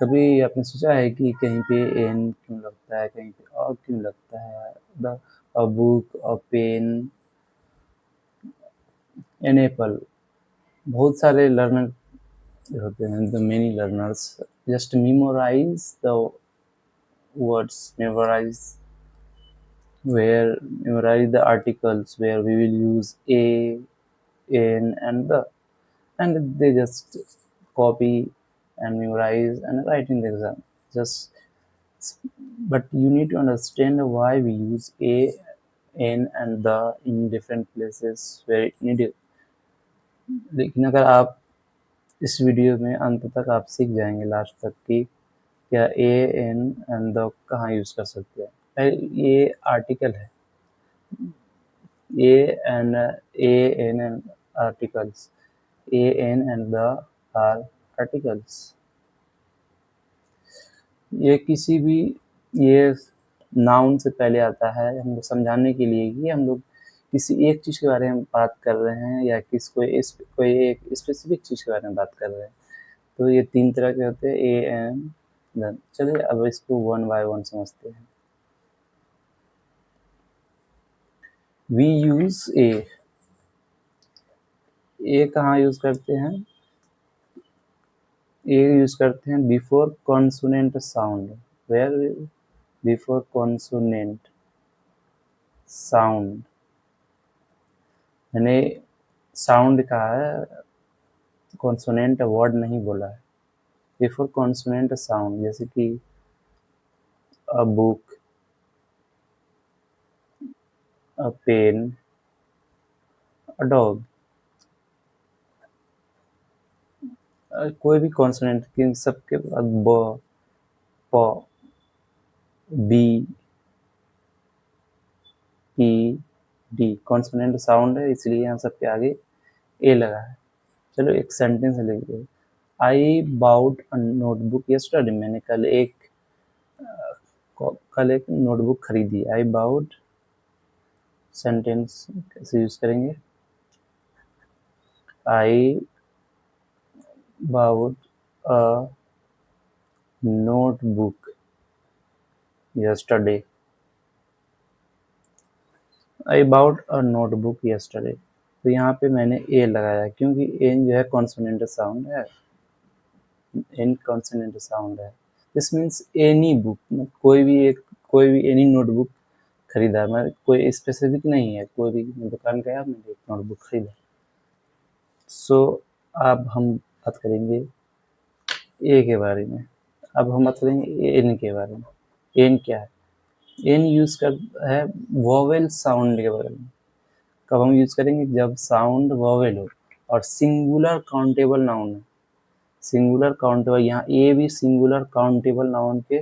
कभी आपने सोचा है कि कहीं पे एन क्यों लगता है, कहीं पे अ क्यों लगता है? The a book, a pen, an apple. बहुत सारे लर्नर होते हैं, the many learners just memorize the words, memorize the articles where we will use a, n, and the, and they just copy and memorize and write in the exam. Just, but you need to understand why we use a, n, and the in different places where it needed. लेकिन अगर आप इस video में अंत तक आप सीख जाएंगे, लास्ट तक की क्या ए एन एंड द कहाँ यूज कर सकते हैं। ये आर्टिकल है, A and articles. A, N and the are articles. ये किसी भी ये नाउन से पहले आता है हमको समझाने के लिए कि हम लोग किसी एक चीज़ के बारे में बात कर रहे हैं या कोई एक स्पेसिफिक चीज़ के बारे में बात कर रहे हैं। तो ये 3 तरह के होते हैं, ए एन देन। चलिए अब इसको वन बाय वन समझते हैं। वी यूज ए कहाँ यूज करते हैं? ए यूज करते हैं before consonant sound. Where? Before consonant sound, मैंने साउंड कहा है, कॉन्सोनेंट वर्ड नहीं बोला है। बिफोर कॉन्सोनेंट साउंड, जैसे कि a book, a pen, a dog. कोई भी कॉन्सोनेंट किन सबके बाद ब, प, B, E, D consonant sound है, इसलिए यहाँ सबके आगे ए लगा है। चलो एक सेंटेंस लिख दो। I bought a notebook yesterday, मैंने कल एक नोटबुक खरीदी। आई बाउट, सेंटेंस कैसे यूज करेंगे? I bought a notebook yesterday. I bought a notebook yesterday. तो यहाँ पे मैंने ए लगाया क्योंकि एन जो है कॉन्सोनेंट साउंड है, एन कॉन्सोनेंट साउंड है। दिस मीन्स एनी बुक, कोई भी एनी नोटबुक खरीदा। मैं कोई स्पेसिफिक नहीं है, कोई भी दुकान गया मैंने एक नोटबुक खरीदा। सो अब हम बात करेंगे ए के बारे में। अब हम बात करेंगे एन के बारे में। एन क्या है? एन यूज कर है वोवेल साउंड के बारे में। कब हम यूज करेंगे? जब साउंड वोवेल हो और सिंगुलर काउंटेबल नाउन है। सिंगुलर काउंटेबल, यहाँ ए भी सिंगुलर काउंटेबल नाउन के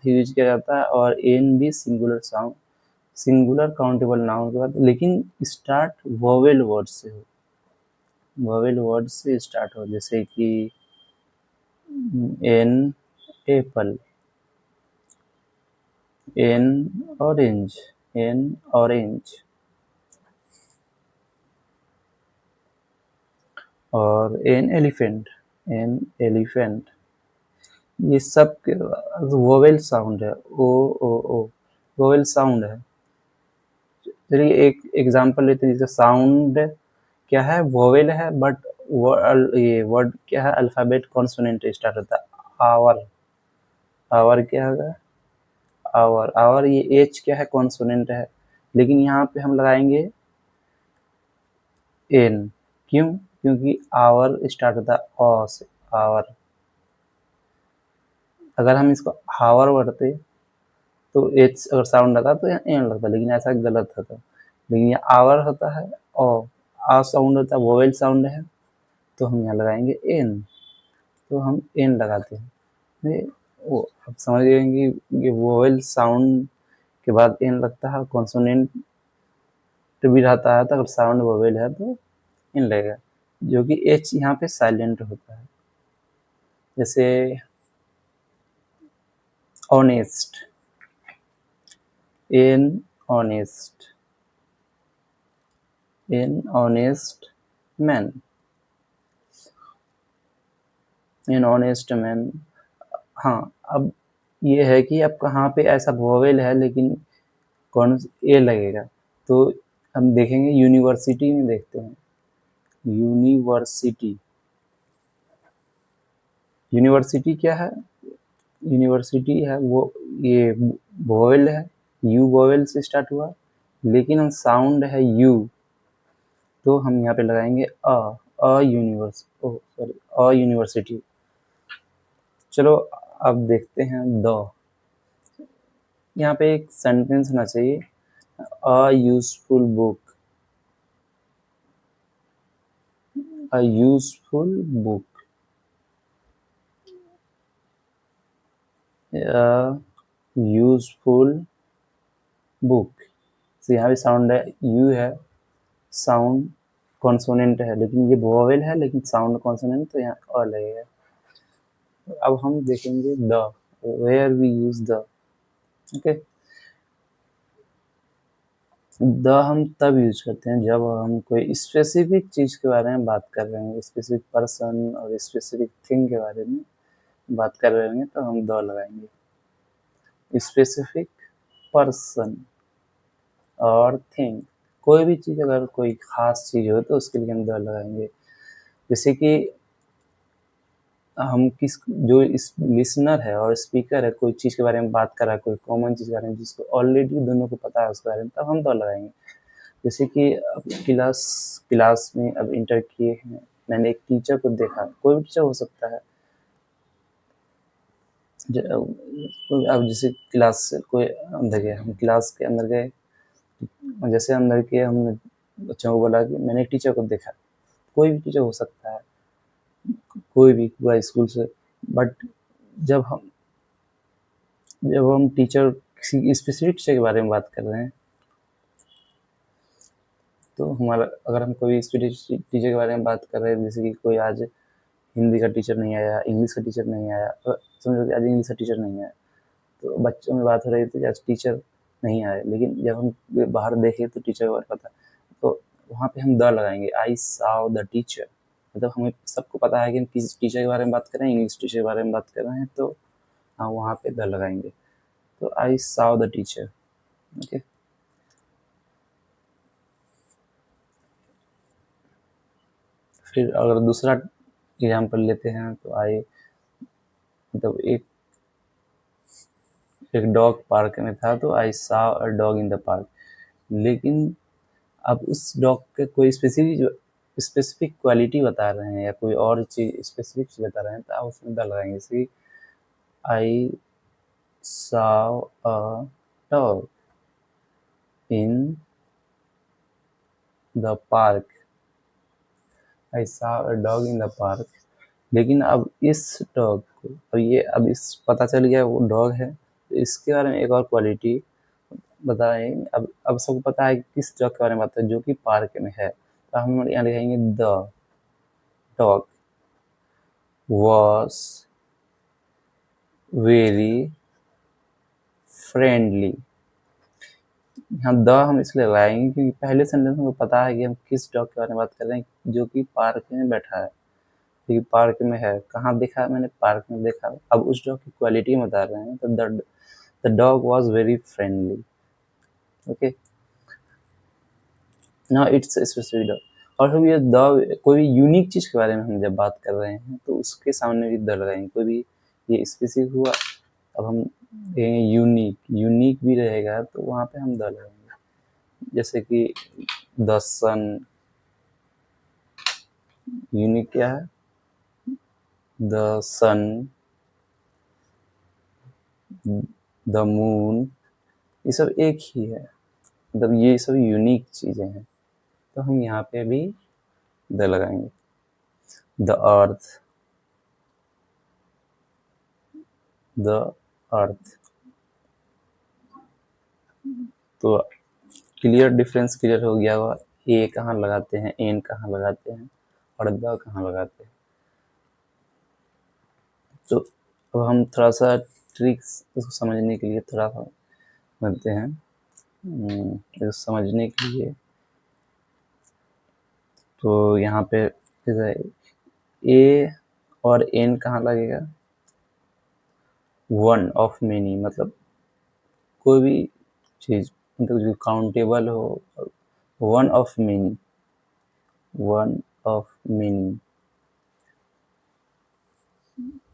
यूज किया जाता है और एन भी सिंगुलर काउंटेबल नाउन के बाद, लेकिन स्टार्ट वोवेल वर्ड से हो। वोवेल वर्ड से स्टार्ट हो, जैसे कि an apple, an orange, an orange, और एन एलिफेंट, एन एलिफेंट। ये सब वोवेल साउंड है, ओ ओ ओ वोवेल साउंड है। चलिए एक एग्जांपल लेते हैं, जैसे साउंड क्या है? वोवेल है, बट ये वर्ड क्या है? अल्फाबेट कॉन्सोनेंट स्टार्ट होता है। आवर, आवर क्या होगा? आवर, आवर ये एच क्या है? कॉन्सोनेंट है, लेकिन यहाँ पे हम लगाएंगे एन। क्यों? क्योंकि आवर स्टार्ट होता है अ से, आवर। अगर हम इसको हावर पढ़ते तो एच अगर साउंड आता तो यहाँ एन लगता, लेकिन ऐसा गलत होता। लेकिन ये आवर होता है और आ साउंड होता है, वोवेल साउंड है, तो हम यहाँ लगाएंगे एन। तो हम एन लगाते हैं। वो आप समझ गए कि ये वोवेल साउंड के बाद एन लगता है, कॉन्सोनेंट भी रहता है, तो अगर साउंड वोवेल है तो एन लगेगा, जो कि एच यहाँ पे साइलेंट होता है। जैसे honest, an honest, an honest man, an honest man. हाँ, अब ये है कि अब कहाँ पे ऐसा वोवेल है लेकिन कौन ए लगेगा, तो हम देखेंगे यूनिवर्सिटी में देखते हैं। यूनिवर्सिटी, यूनिवर्सिटी क्या है? यूनिवर्सिटी है वो, ये वोवेल है, यू वोवेल से स्टार्ट हुआ, लेकिन हम साउंड है यू, तो हम यहाँ पे लगाएंगे अ यूनिवर्सिटी। चलो अब देखते हैं द। यहाँ पे एक सेंटेंस होना चाहिए, a useful book, a useful book, useful book. तो यहाँ पे साउंड है यू है, साउंड कॉन्सोनेंट है, लेकिन ये वोवेल है लेकिन साउंड कॉन्सोनेंट, तो यहाँ अ लगेगा। अब हम देखेंगे the, where we use the. Okay, the हम तब यूज करते हैं जब हम कोई स्पेसिफिक चीज़ के बारे में बात कर रहे हैं, स्पेसिफिक पर्सन और स्पेसिफिक थिंग के बारे में बात कर रहे हैं, तो हम द लगाएंगे। स्पेसिफिक पर्सन और थिंग, कोई भी चीज़ अगर कोई खास चीज़ हो तो उसके लिए हम द लगाएंगे। जैसे कि हम किस, जो इस लिसनर है और स्पीकर है कोई चीज़ के बारे में बात कर रहा है, कोई कॉमन चीज़ के बारे में जिसको ऑलरेडी दोनों को पता है उसके बारे में, तब हम द लगाएंगे। जैसे कि अब क्लास में अब इंटर किए हैं, मैंने एक टीचर को देखा, कोई भी टीचर हो सकता है। अब जैसे क्लास से कोई अंदर गया, हम क्लास के अंदर गए, जैसे अंदर किए हमने बच्चों को बोला कि मैंने एक टीचर को देखा, कोई भी टीचर हो सकता है, कोई भी पूरा स्कूल से। बट जब हम टीचर किसी स्पेसिफिक टीचर के बारे में बात कर रहे हैं, तो हमारा, अगर हम कोई स्पेसिफिक टीचर के बारे में बात कर रहे हैं, जैसे कि कोई आज हिंदी का टीचर नहीं आया, इंग्लिश का टीचर नहीं आया, तो समझो कि आज इंग्लिश का टीचर नहीं आया, तो बच्चों में बात हो रही थी आज टीचर नहीं आए, लेकिन जब हम बाहर देखे तो टीचर का पता, तो वहाँ पे हम द लगाएंगे, आई साव द टीचर। मतलब हमें सबको पता है कि हम किस टीचर के बारे में बात कर रहे हैं, इंग्लिश टीचर के बारे में बात कर रहे हैं, तो हाँ वहाँ पे द लगाएंगे। तो I Sao the teacher. Okay, फिर अगर दूसरा एग्जाम्पल लेते हैं तो आई, मतलब एक डॉग पार्क में था, तो I saw a dog in the park. लेकिन अब उस डॉग के कोई स्पेसिफिक क्वालिटी बता रहे हैं या कोई और चीज़ स्पेसिफिक चीज़ बता रहे हैं, तो आप उसमें द लगाएंगे। जैसे आई saw a dog in the park, I saw a dog in the park। लेकिन अब इस डॉग को, अब इस पता चल गया वो डॉग है, तो इसके बारे में एक और क्वालिटी बताएं। अब सबको पता है कि किस डॉग के बारे में बात है, जो कि पार्क में है, तो हम यहाँ लिखेंगे the dog was very friendly. यहाँ द हम इसलिए लगाएंगे क्योंकि पहले सेंटेंस में पता है कि हम किस डॉग के बारे में बात कर रहे हैं, जो कि पार्क में बैठा है, क्योंकि पार्क में है। कहाँ देखा मैंने? पार्क में देखा। अब उस डॉग की क्वालिटी में बता रहे हैं, तो the dog was very friendly. Okay, now it's specific dog. और फिर ये द, कोई भी यूनिक चीज़ के बारे में हम जब बात कर रहे हैं तो उसके सामने भी द लगाएंगे। कोई भी, ये स्पेसिफिक हुआ, अब हम यूनिक, यूनिक भी रहेगा तो वहाँ पे हम द लगाएंगे। जैसे कि द सन, यूनिक क्या है? द सन, द मून, ये सब एक ही है, मतलब ये सब यूनिक चीज़ें हैं, तो हम यहाँ पे भी द लगाएंगे। The earth, the earth. तो क्लियर डिफरेंस क्लियर हो गया होगा, ए कहाँ लगाते हैं, एन कहाँ लगाते हैं और द कहाँ लगाते हैं। तो अब हम थोड़ा सा ट्रिक्स उसको समझने के लिए थोड़ा सा बनते हैं। इसको समझने के लिए तो यहाँ पे ए और एन कहाँ लगेगा? वन ऑफ मेनी मतलब कोई भी चीज मतलब जो काउंटेबल हो, one of many, one of many,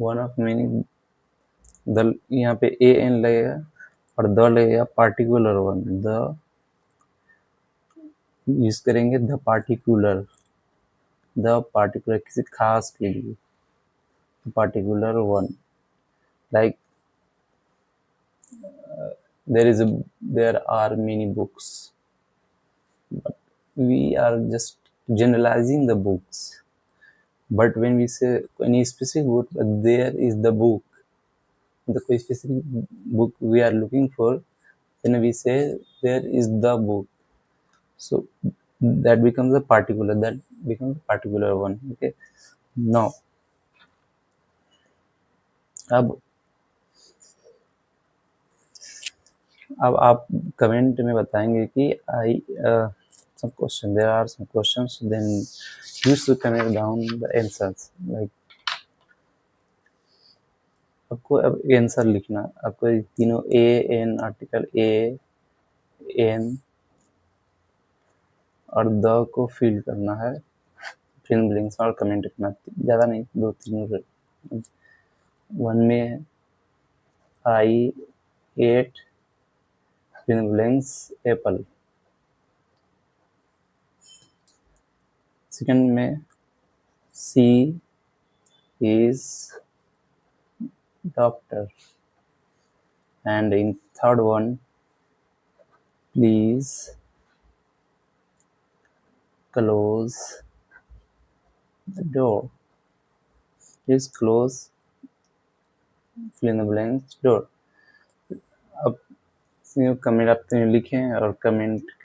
one of many. The यहाँ पे ए एन लगेगा और द लगेगा पार्टिकुलर वन, द यूज करेंगे द पार्टिकुलर, द पार्टिकुलर किसी खास के लिए, particular one. Like there are many books, but we are just generalizing the books. But when we say any specific book, there is the book, the specific book we are looking for, then we say there is the book. So that becomes a particular, that becomes a particular one. Okay, now अब आप comment में बताएंगे कि आई some question, there are some questions, then use to connect down the answers. Like आपको अब answer लिखना, आपको तीनों A an article A N और द को फिल करना है, फिल ब्लैंक्स और कमेंट करना, ज़्यादा नहीं, 2-3 वन में I ate fill blanks apple, second में she is doctor, and in third one, please close the door, please close fill in the blanks door. अब कमेंट आप लिखें और कमेंट